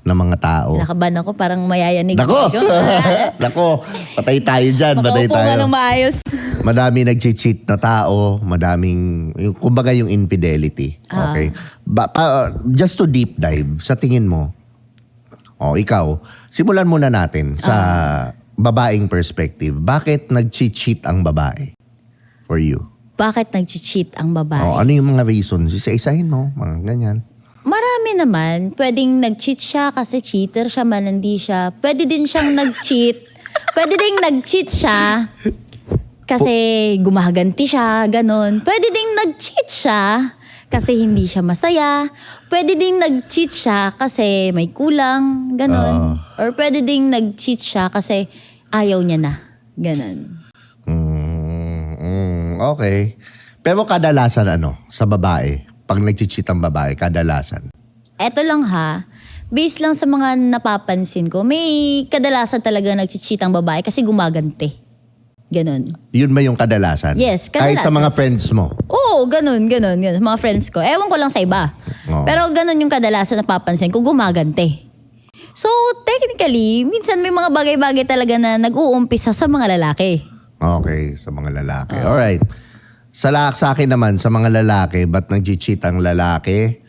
ng mga tao. Nakaban ako, parang mayayanig. Nako! Nako, patay tayo dyan. Patay Makaupo tayo. nga ng maayos. Madami nag-cheat na tao, madaming, kumbaga yung infidelity. Okay? Just to deep dive, sa tingin mo, ikaw, simulan muna natin sa babaeng perspective. Bakit nag-cheat ang babae for you? Bakit nag-cheat ang babae? Ano yung mga reasons? Isa-isahin mo, mga ganyan. Marami naman. Pwedeng nag-cheat siya kasi cheater siya, malandi siya. Pwede din siyang nag-cheat. Pwede ding nag-cheat siya kasi gumaganti siya, ganon. Pwede ding nag-cheat siya kasi hindi siya masaya. Pwede ding nag-cheat siya kasi may kulang, ganon. Or pwede ding nag-cheat siya kasi ayaw niya na, ganon. Okay. Pero kadalasan sa babae, pag nag-cheat ang babae, kadalasan? Eto lang ha, based lang sa mga napapansin ko, may kadalasan talaga nag-cheat ang babae kasi gumaganti. Ganon. Yun ba yung kadalasan? Yes, Kahit sa kadalasan. mga friends mo? Oo, ganon. Mga friends ko. Ewan ko lang sa iba. Oo. Pero ganon yung kadalasan napapansin ko, gumaganti. So, technically, minsan may mga bagay-bagay talaga na nag-uumpisa sa mga lalaki. Okay, sa mga lalaki. Alright. Sa akin naman, sa mga lalaki, ba't nag-cheat ang lalaki?